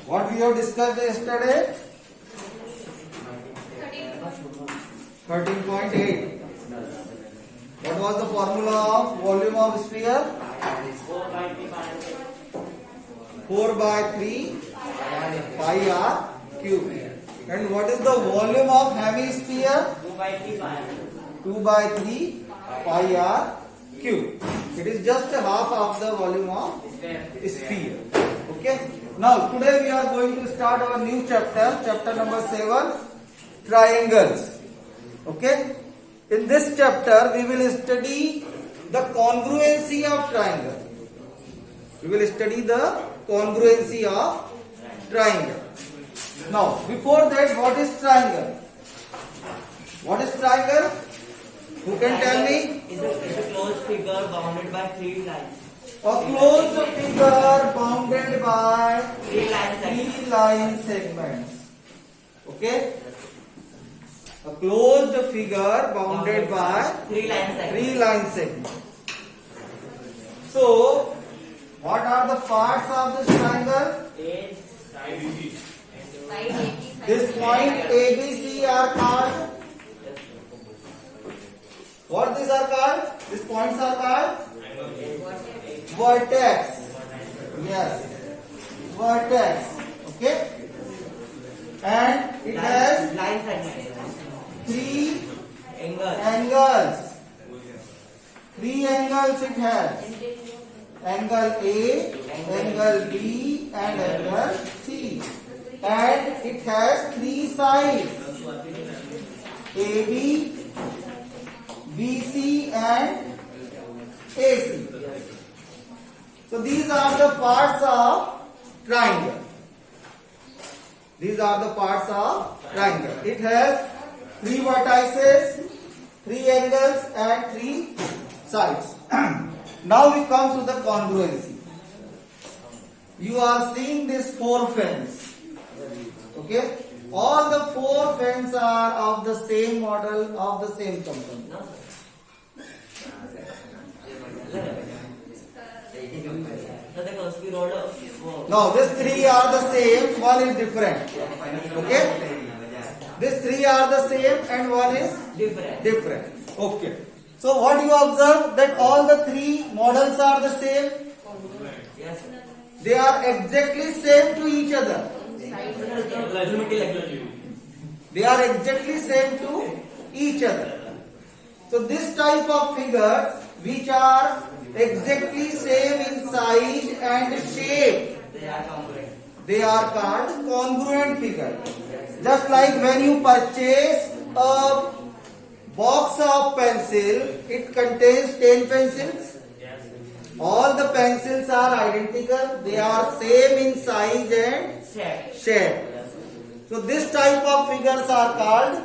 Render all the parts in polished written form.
What we have discussed yesterday? 13.8. What was the formula of volume of sphere? 4 by 3 pi r cube. And what is the volume of hemisphere? 2 by 3 pi r cube. It is just half of the volume of sphere. Okay. Now today we are going to start our new chapter, chapter number 7, triangles. Okay. In this chapter we will study the congruency of triangle. We will study the congruency of triangle. Now before that, what is triangle? What is triangle? Who can tell me? Is a closed figure bounded by 3 lines. A closed figure bounded by 3 lines. 3 line segments. Okay? A closed figure bounded by 3 lines. 3 line segments. So, what are the parts of this triangle? This point ABC are called. What these are called? These points are called vertex. Yes, vertex. Okay, and it has Line segment. 3 Angle. angles. 3 angles it has. Angle A, angle B, and angle C. And it has 3 sides. AB, BC, and AC. So these are the parts of triangle. These are the parts of triangle. It has 3 vertices, 3 angles, and 3 sides. Now we come to the congruency. You are seeing these 4 fans. Okay? All the 4 fans are of the same model, of the same company. No, No, these 3 are the same, one is different. Okay? These 3 are the same and one is different. Okay. So what you observe, that all the 3 models are the same. Yes. They are exactly same to each other. They are exactly same to each other. So this type of figures which are exactly same in size and shape, they are called congruent figures. Just like when you purchase a box of pencil, it contains 10 pencils. All the pencils are identical. They are same in size and shape. So this type of figures are called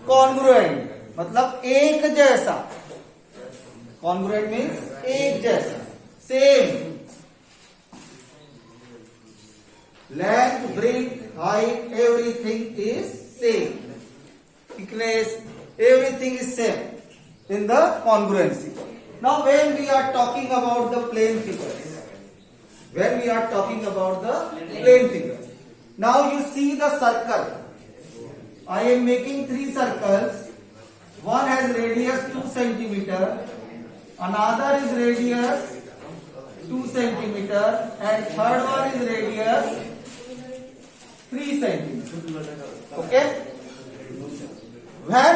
congruent. मतलब एक जैसा. Congruent means एक जैसा. Same. Length, breadth, height, everything is same. Thickness, everything is same in the congruency. Now when we are talking about the plane figures, now you see the circle. I am making 3 circles. One has radius 2 cm, another is radius 2 cm, and third one is radius 3 cm. Okay? When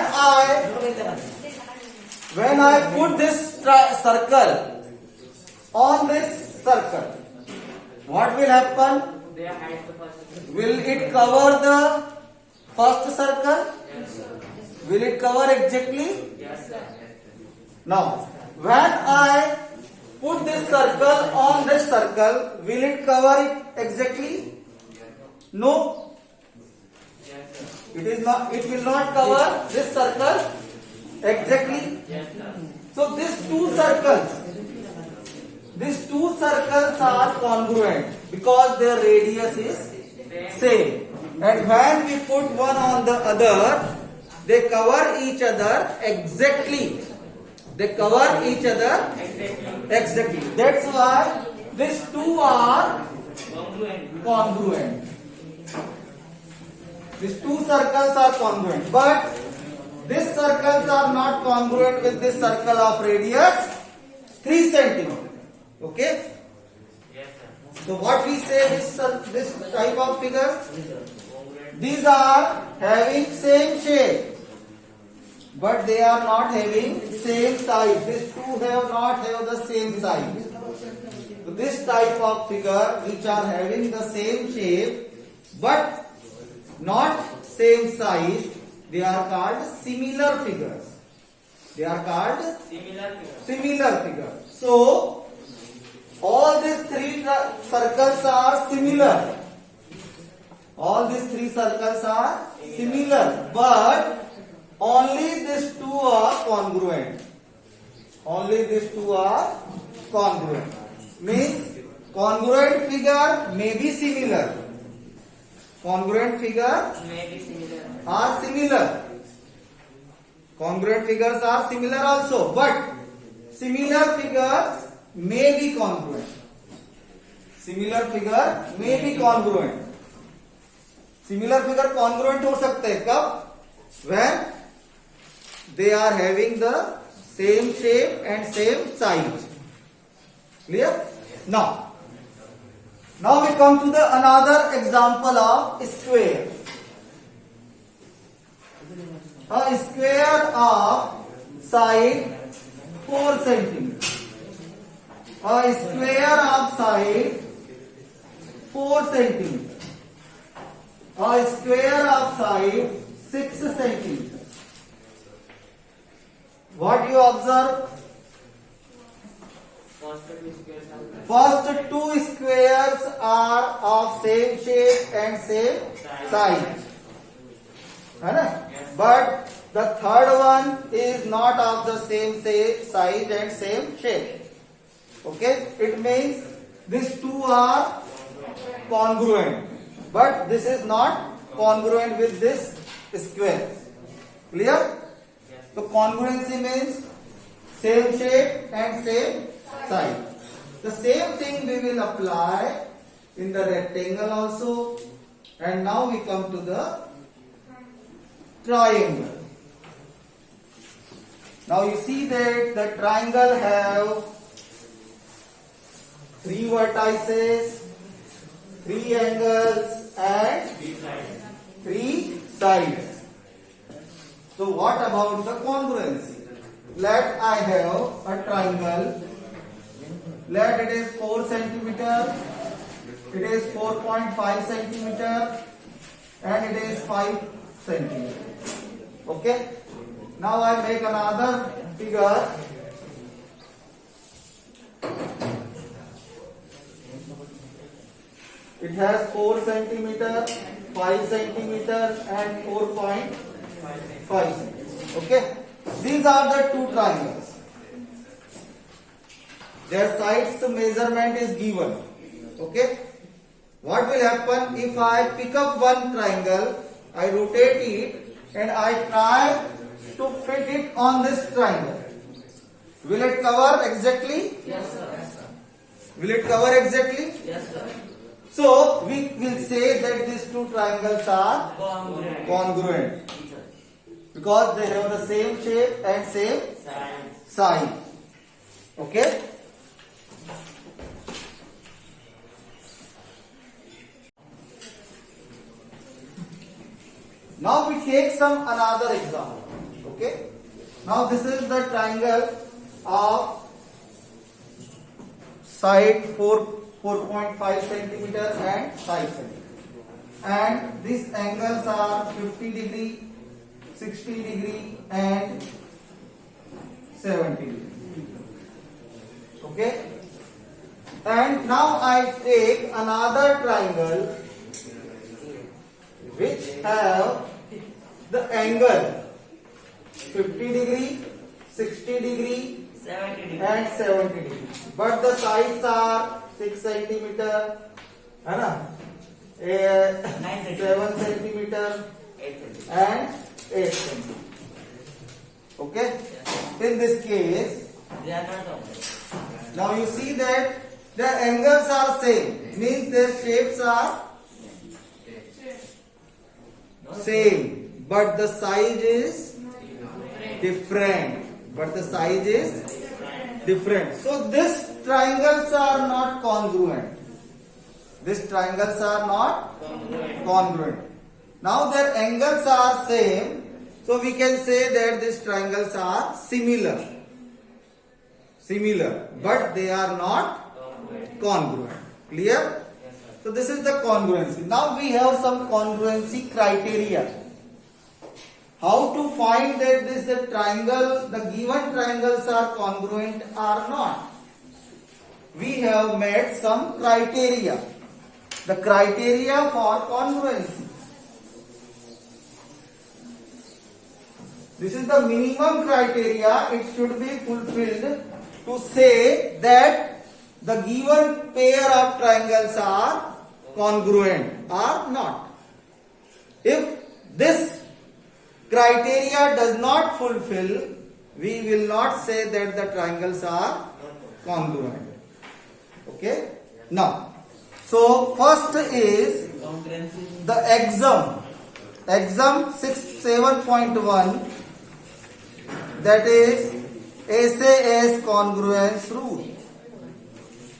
I put this circle on this circle, what will happen? Will it cover the first circle? Will it cover exactly? Now, when I put this circle on this circle, will it cover it exactly? No. It is not. It will not cover this circle exactly. So these 2 circles are congruent because their radius is same. And when we put one on the other, they cover each other exactly. Exactly. That's why these 2 are congruent. These two circles are congruent, but these circles are not congruent with this circle of radius 3 centimeter. Okay. Yes, sir. So what we say this type of figures? Yes, sir. Congruent. These are having same shape, but they are not having same size. These two have the same size. So this type of figure which are having the same shape but not same size, they are called similar figures. They are called Similar figure. similar figures. So all these three circles are similar. All these three circles are similar, but only these two are congruent. Only these two are congruent. Means congruent figure may be similar. Congruent figure May be similar. are similar. Congruent figures are similar also, but similar figures may be congruent. Similar figure may be congruent. Similar figure congruent हो सकते हैं कब? When they are having the same shape and same size. Clear? Now we come to the another example of square. A square of side 4 centimeter. A square of side 4 centimeter. A square of side 6 centimeter. What you observe? First two squares are of same shape and same size. है ना? But the third one is not of the same size and same shape. Okay? It means these two are congruent, but this is not congruent with this square. Clear? So congruency means same shape and same size. The same thing we will apply in the rectangle also. And now we come to the triangle. Now you see that the triangle have 3 vertices, 3 angles and 3 sides. So what about the congruency? Let I have a triangle. Let it is 4 centimeter. It is 4.5 centimeter and it is 5 centimeter. Okay. Now I make another figure. It has 4 centimeter, 5 centimeter and 4.5 centimeter. Okay. These are the two triangles. Their sides measurement is given. Okay. What will happen if I pick up one triangle, I rotate it and I try to fit it on this triangle? Will it cover exactly? Yes, sir. Will it cover exactly? Yes, sir. So we will say that these two triangles are Congruent. congruent because they have the same shape and same Size. size. Okay. Now we take some another example. Okay. Now this is the triangle of side 4.5 centimeter and 5 centimeter. And these angles are 50 degree, 60 degree and 70 degree. Okay. And now I take another triangle which have the angle 50 degree, 60 degree 70 degree. and 70 degree. But the sides are 6 centimeter, है ना? 7 centimeter 8 centimeter. and 8 centimeter. Okay? In this case, They are not opposite. now you see that the angles are same, means their shapes are Same, but the size is different. But the size is different. So these triangles are not congruent. These triangles are not congruent. Now their angles are same. So we can say that these triangles are similar. Similar, but they are not congruent. Clear? So this is the congruency. Now we have some congruency criteria. How to find that the given triangles are congruent or not? We have made some criteria. The criteria for congruency. This is the minimum criteria. It should be fulfilled to say that the given pair of triangles are congruent or not. If this criteria does not fulfill, we will not say that the triangles are congruent. Okay? Now, so first is the exam. Exam 7.1, that is SAS congruence rule.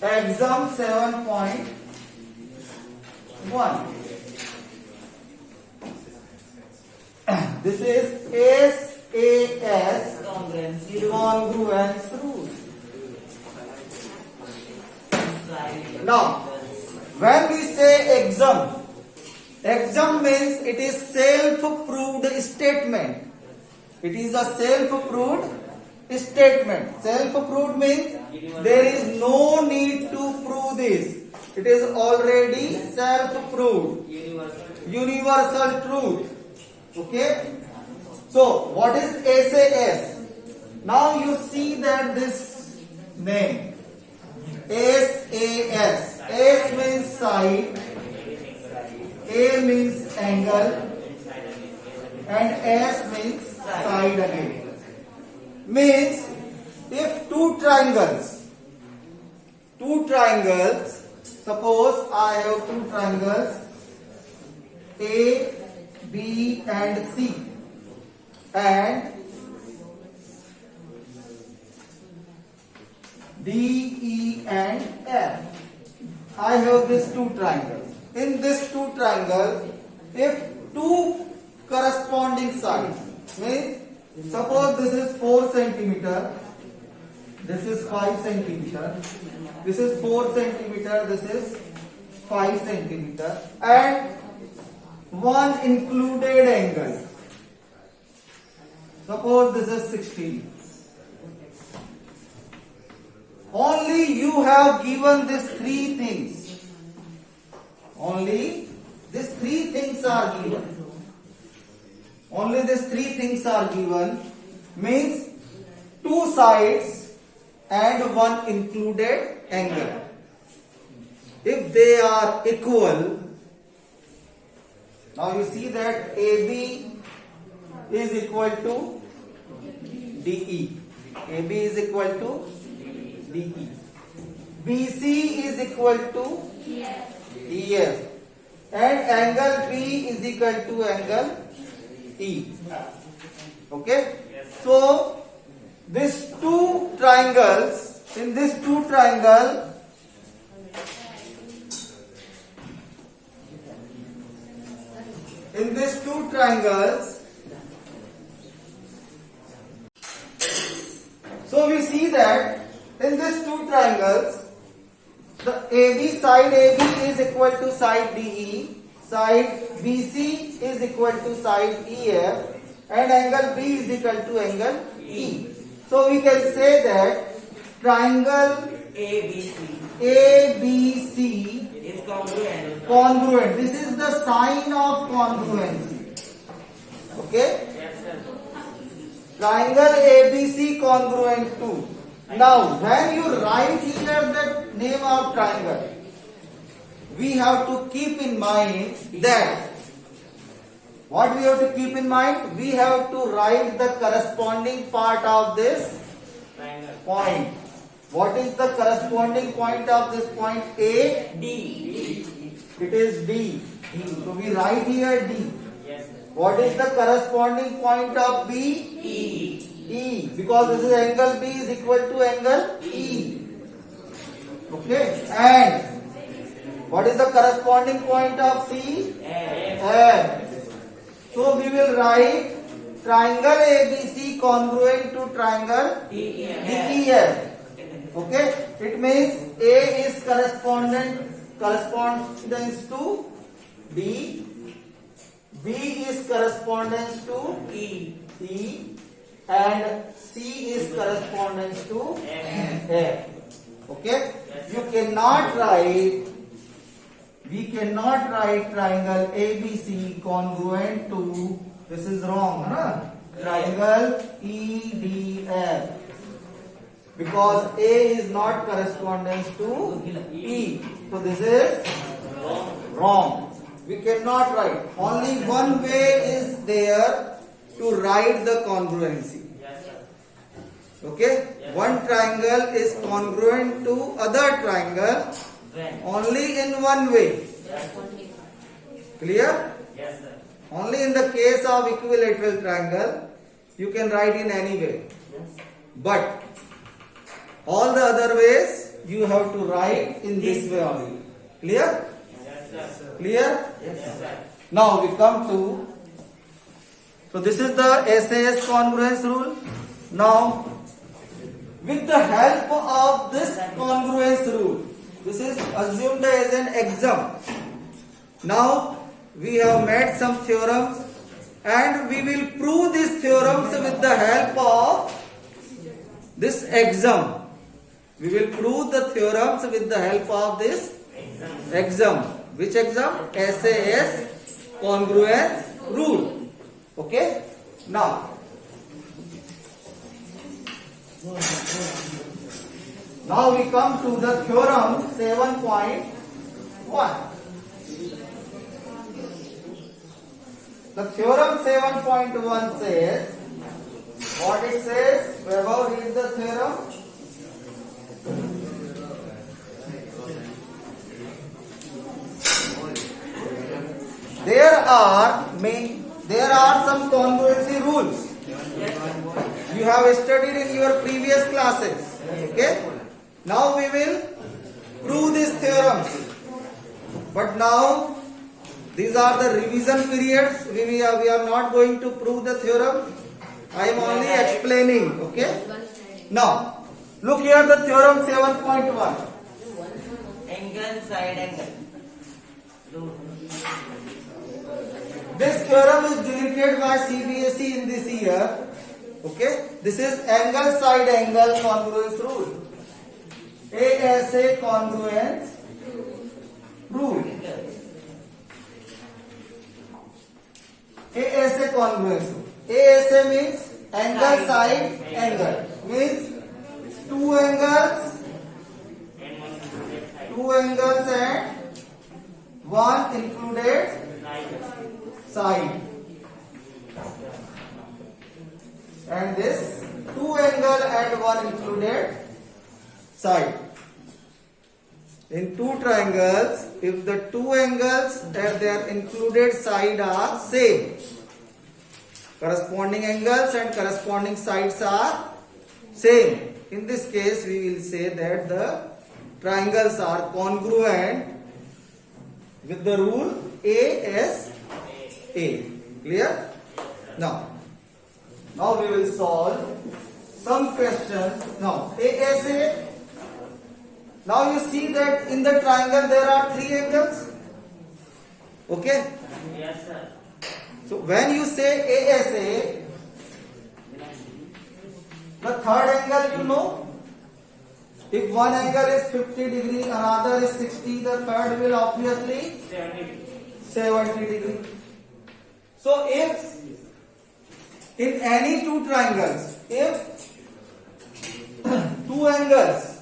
Exam 7.1. This is SAS congruence rule. Now, when we say exam means it is self-proved statement. It is a self-proved statement. Self-proved means there is no need to prove this. It is already self-proved. Universal truth. Okay? So, what is SAS? Now you see that this name. SAS. S means side. A means angle. And S means side again. Means if two triangles, suppose I have two triangles A, B and C, and D, E and F. I have these two triangles. In these two triangles, if two corresponding sides, means suppose this is 4 centimeter, this is 5 centimeter, this is 4 centimeter, this is 5 centimeter, and one included angle. Suppose this is 16. Only you have given these three things. Only these three things are given. Only these three things are given, means two sides and one included angle. If they are equal, now you see that AB is equal to DE. AB is equal to DE. BC is equal to EF. And angle B is equal to angle E. Okay? So, these two triangles, in this two triangle, so we see that in these two triangles, the AB side AB is equal to side DE, side BC is equal to side EF, and angle B is equal to angle E. So we can say that triangle ABC is congruent. Congruent. This is the sign of congruency. Okay? Yes, sir. Triangle ABC congruent to. Now, when you write here the name of triangle, we have to keep in mind that, what we have to keep in mind? We have to write the corresponding part of this Triangle. point. What is the corresponding point of this point A? D. It is D. So we write here D. Yes, sir. What is the corresponding point of B? E. E. Because this is angle B is equal to angle E. Okay. And what is the corresponding point of C? F. F. So we will write triangle ABC congruent to triangle DEF. Okay. It means A is correspondence to B. B is correspondence to E. E. And C is correspondence to F. Okay. You cannot write. We cannot write triangle ABC congruent to. This is wrong, huh? Triangle EDF. Because A is not correspondence to E. So this is wrong. We cannot write. Only one way is there to write the congruency. Yes, sir. Okay? One triangle is congruent to other triangle When? only in one way. Yes, Clear? yes, sir. Only in the case of equilateral triangle you can write in any way. Yes. But all the other ways you have to write in this way only. Clear? Yes, sir. Clear? Yes, sir. Now we come to. So this is the SAS congruence rule. Now with the help of this congruence rule, this is assumed as an exam. Now we have made some theorems and we will prove these theorems with the help of this exam. We will prove the theorems with the help of this exam. Which exam? SAS congruence rule. Okay? Now we come to the theorem 7.1. The theorem 7.1 says, what it says? Vaibhav, read the theorem. There are some congruency rules. You have studied in your previous classes. Okay? Now we will prove these theorems. But now these are the revision periods. We are not going to prove the theorem. I am only explaining. Okay? Now look here the theorem 7.1. Angle, side angle. This theorem is deleted by CBSE in this year. Okay? This is angle side angle congruence rule. ASA congruence rule. ASA congruence rule. ASA means angle side angle. Means two angles and one included side. And this two angle and one included side. In two triangles, if the two angles and their included side are same, corresponding angles and corresponding sides are same. In this case, we will say that the triangles are congruent with the rule ASA. Clear? Now we will solve some questions. Now ASA. Now you see that in the triangle there are three angles. Okay? Yes, sir. So when you say ASA, the third angle you know. If one angle is 50 degree, another is 60, the third will obviously 70 degree. So if in any two triangles, if two angles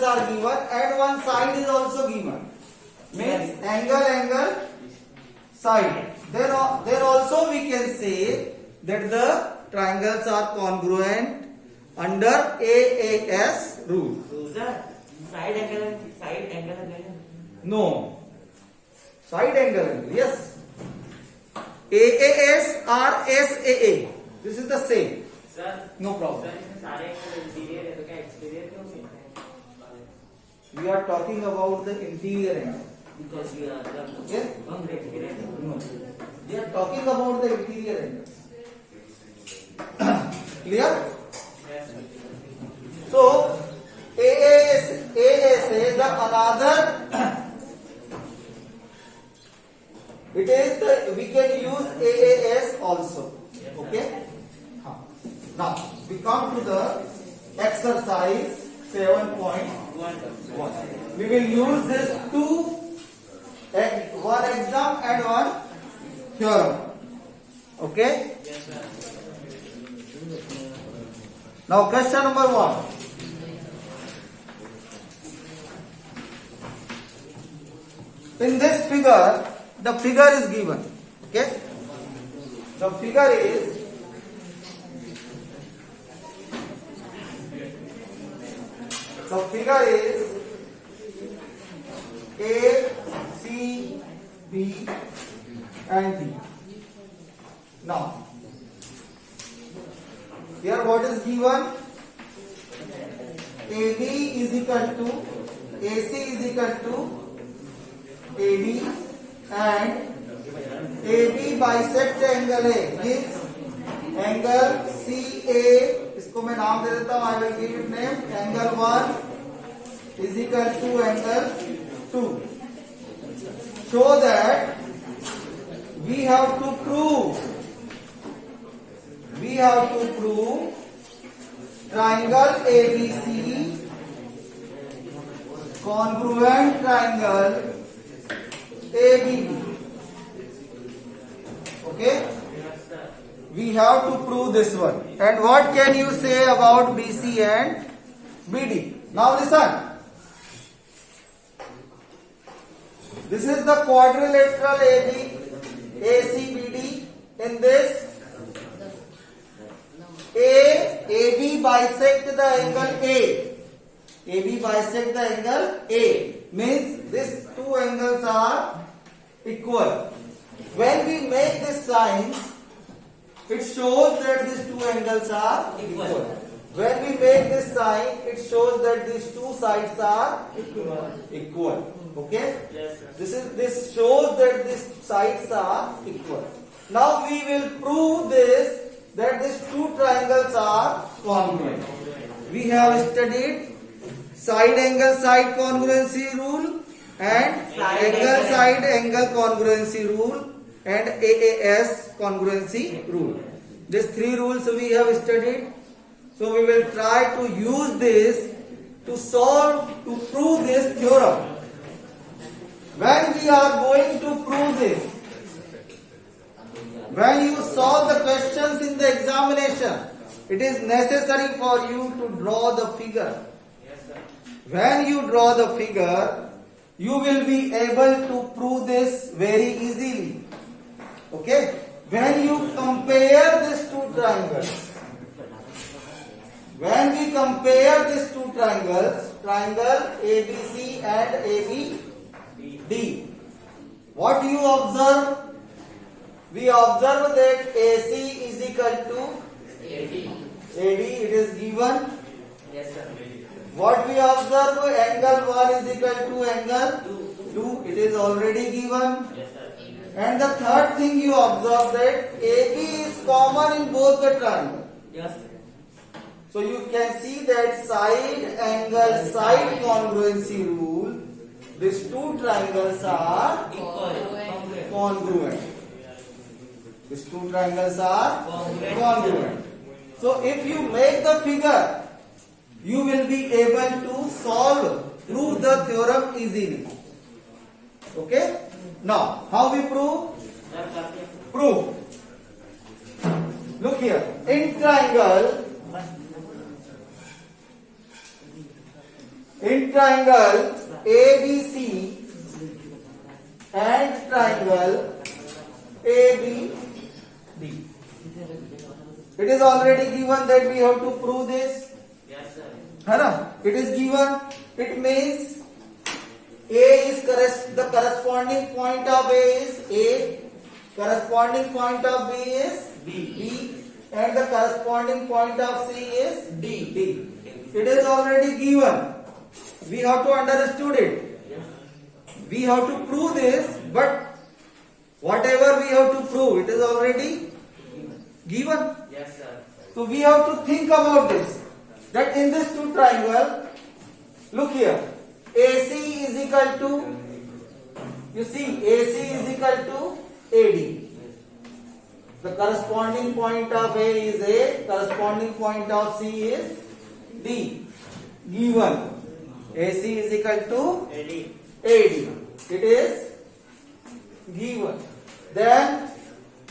are given and one side is also given, means angle, side, then also we can say that the triangles are congruent under AAS rule. Sir, side angle. No. Side angle. Yes. AAS or SAA. This is the same. Sir No problem. Sir इसमें सारे interior है तो क्या exterior क्यों मिलते हैं? We are talking about the interior angle. Because we are Yes? हम exterior No. We are talking about the interior angle. Clear? So AAS is the another. It is the we can use AAS also. Okay. Now we come to the exercise 7.1. We will use this two, one exam and one theorem. Okay. Now question number 1. In this figure, the figure is given. Okay. The figure is A, C, B and D. Now, here what is given? AB is equal to AC is equal to AD and AB bisect angle A means angle CA. इसको मैं नाम दे देता हूँ. I will give it name. Angle 1 is equal to angle 2. Show that we have to prove triangle ABC congruent triangle ABD. Okay, we have to prove this one. And what can you say about BC and BD? Now listen. This is the quadrilateral ACBD. In this AB bisect the angle A. AB bisect the angle A means these two angles are equal. When we make this sign, it shows that these two angles are equal. When we make this sign, it shows that these two sides are equal. Okay? Yes, sir. This shows that these sides are equal. Now we will prove this that these two triangles are congruent. We have studied side angle side congruency rule and angle side angle congruency rule and AAS congruency rule. These three rules we have studied. So we will try to use this to prove this theorem. When we are going to prove this, when you solve the questions in the examination, it is necessary for you to draw the figure. Yes, sir. When you draw the figure, you will be able to prove this very easily. Okay? When you compare these two triangles, triangle ABC and ABD, what you observe? We observe that AC is equal to AD, it is given. Yes, sir. What we observe? Angle 1 is equal to angle 2, it is already given. Yes, sir. And the third thing you observe that AB is common in both the triangles. Yes, sir. So you can see that side angle side congruency rule, these two triangles are Equal. congruent. These two triangles are congruent. So if you make the figure, you will be able to prove the theorem easily. Okay? Now, how we prove? Sir, करते हैं. Prove. Look here. In triangle ABC and triangle ABD, it is already given that we have to prove this. Yes, sir. है ना? It is given. It means A is the corresponding corresponding point of A is A, corresponding point of B is B, and the corresponding point of C is D. It is already given. We have to understood it. We have to prove this, but whatever we have to prove, it is already given. Yes, sir. So we have to think about this. That in this two triangle, look here, AC is equal to, you see, AC is equal to AD. The corresponding point of A is A, corresponding point of C is D. Given. AC is equal to Ready. AD. It is given. Then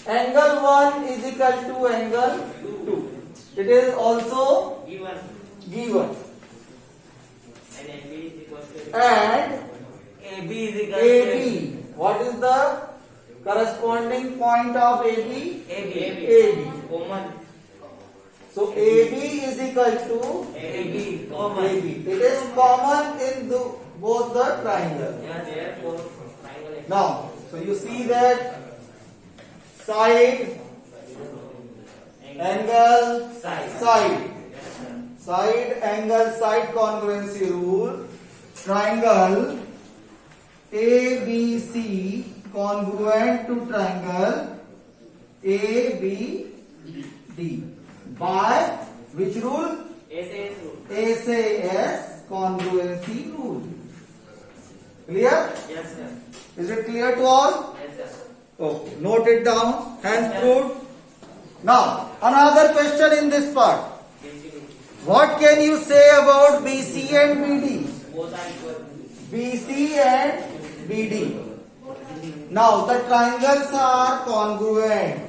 angle 1 is equal to angle 2. It is also Given. given. And AB is equal to And AB is equal AB. What is the corresponding point of AB? AB. Common. So AB is equal to AB. Common. AB. It is common in both the triangle. Yeah, therefore, triangle. Now, so you see that side, angle, side. Yes, sir. Side, angle, side congruency rule. Triangle ABC congruent to triangle ABD by which rule? SAS rule. SAS congruency rule. Clear? Yes, sir. Is it clear to all? Yes, sir. Okay. Note it down. Hands proved. Now, another question in this part. Basically, What can you say about BC and BD? both are equal. BC and BD. Now, the triangles are congruent.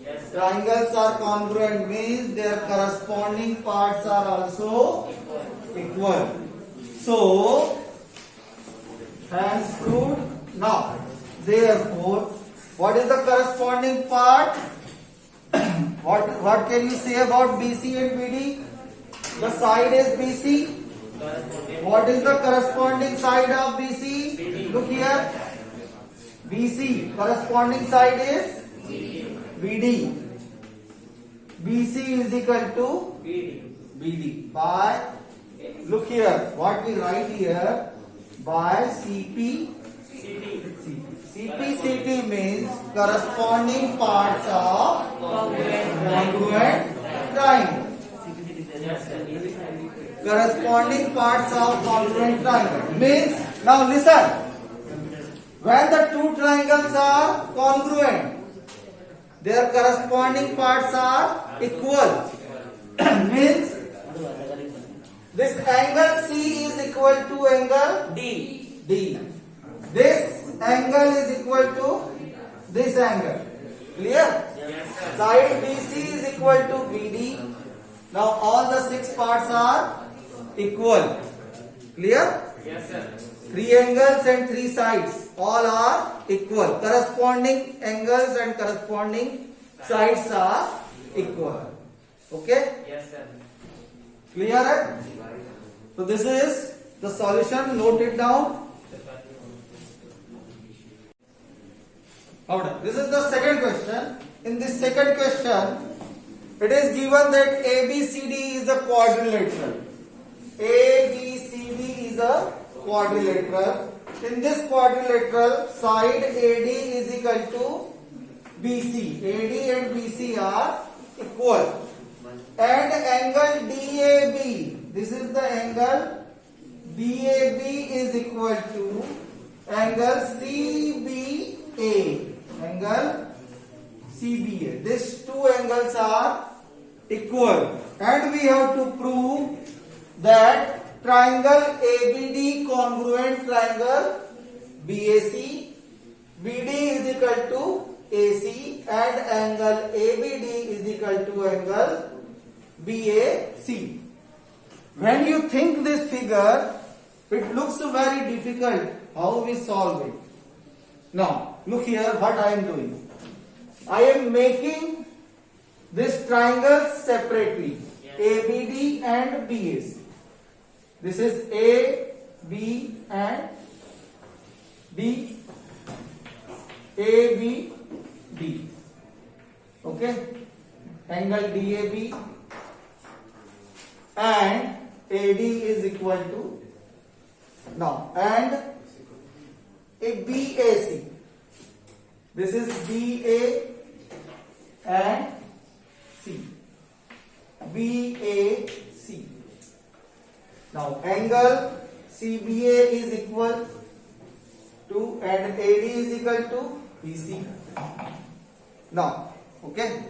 Yes, sir. Triangles are congruent means their corresponding parts are also equal. So, hands proved. Now, therefore, what is the corresponding part? What can you say about BC and BD? The side is BC. Corresponding. What is the corresponding side of BC? BD. Look here. BC. Corresponding side is BD. BC is equal to BD. BD by, look here, what we write here, by CP. CD. CP means corresponding parts of congruent triangle. Yes, sir. Corresponding parts of congruent triangle means, now listen, when the two triangles are congruent, their corresponding parts are equal. Means this angle C is equal to angle D. D. This angle is equal to this angle. Clear? Yes, sir. Side BC is equal to BD. Now all the six parts are equal. Clear? Yes, sir. Three angles and three sides all are equal. Corresponding angles and corresponding sides are equal. Okay? Yes, sir. Clear? Right? So this is the solution. Note it down. Order. This is the second question. In this second question, it is given that ABCD is a quadrilateral. ABCD is a quadrilateral. In this quadrilateral, side AD is equal to BC. AD and BC are equal. And angle DAB, this is the angle DAB is equal to angle CBA. Angle CBA. These two angles are equal. And we have to prove that triangle ABD congruent triangle BAC. BD is equal to AC and angle ABD is equal to angle BAC. When you think this figure, it looks very difficult how we solve it. Now, look here what I am doing. I am making this triangle separately. ABD and BAC. This is A, B and B. ABD. Okay, angle DAB and AD is equal to now and a BAC. This is BA and C. BAC. Now angle CBA is equal to and AD is equal to BC. Now, okay,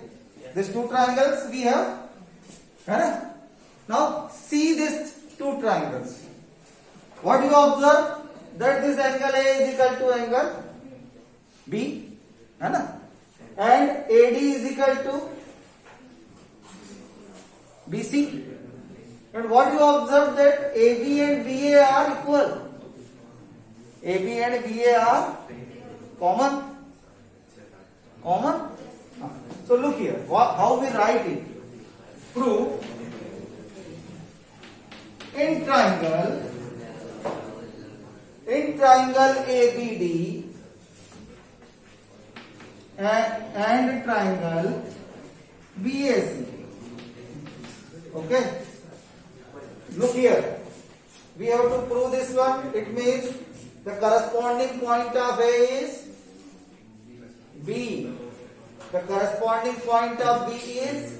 these two triangles we have. Right? Now see these two triangles. What you observe? That this angle A is equal to angle B, and AD is equal to BC. And what you observe that AB and BA are equal. AB and BA are common. Common. So look here. How we write it? Prove in triangle ABD and triangle BAC. Okay. Look here. We have to prove this one. It means the corresponding point of A is B. The corresponding point of B is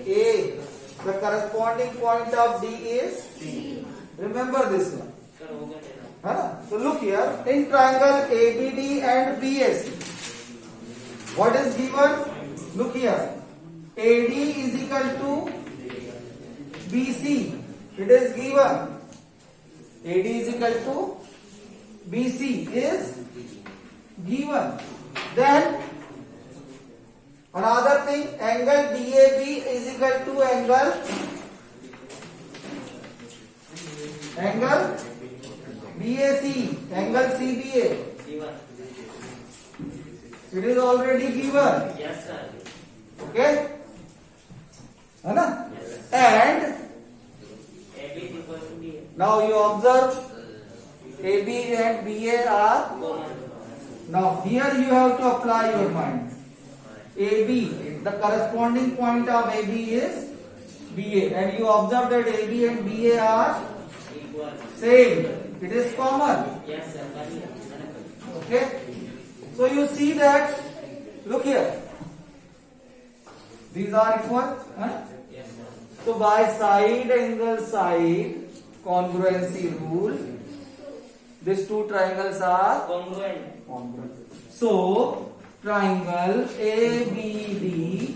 A. The corresponding point of D is C. Remember this one. So look here. In triangle ABD and BAC, what is given? Look here. AD is equal to BC. It is given. AD is equal to BC is given. Then another thing, angle DAB is equal to angle BAC, angle CBA. It is already given. Yes, sir. Okay? है ना? Yes, sir. And AB is equal to BA. now you observe AB and BA are. Common. Now here you have to apply your mind. AB, the corresponding point of AB is BA, and you observe that AB and BA are Equal. same. It is common. Yes, sir. Okay? So you see that, look here. These are equal. Huh? Yes, sir. So by side angle side congruency rule, these two triangles are Congruent. congruent. So triangle ABD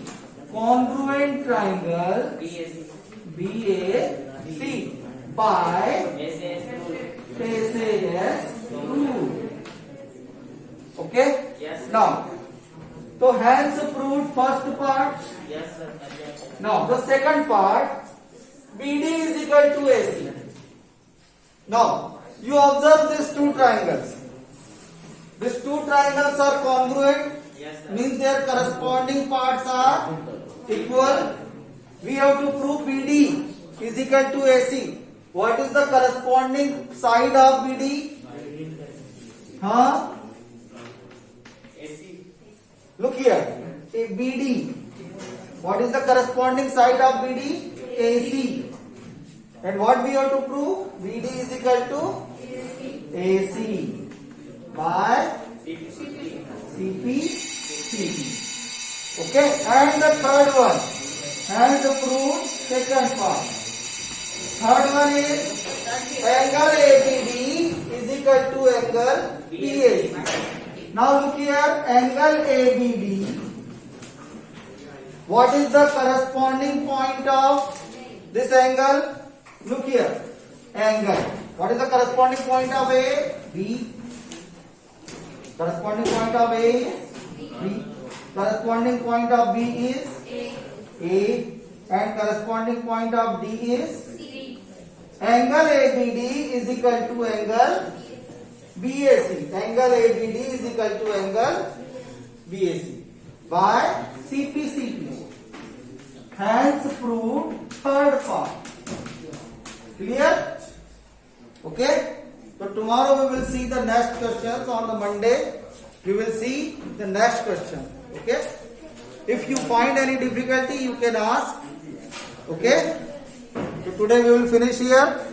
congruent triangle BAC. BAC by SAS rule. SAS rule. Okay? Yes, sir. Now, so hence proved first part. Yes, sir. Now the second part, BD is equal to AC. Now you observe these two triangles. These two triangles are congruent, Yes, sir. means their corresponding parts are equal. We have to prove BD is equal to AC. What is the corresponding side of BD? Huh? AC. Look here. BD. What is the corresponding side of BD? AC. And what we have to prove? BD is equal to AC by CP. Okay. And the third one. And prove second part. Third one is angle ABD is equal to angle BAC. Now look here, angle ABD. What is the corresponding point of this angle? Look here, angle. What is the corresponding point of A? B. Corresponding point of A is B. Corresponding point of B is A. And corresponding point of D is angle ABD is equal to angle BAC. Angle ABD is equal to angle BAC by CP. Hence proved third part. Clear? Okay? So tomorrow we will see the next questions on the Monday. We will see the next question. Okay. If you find any difficulty, you can ask. Okay. So today we will finish here.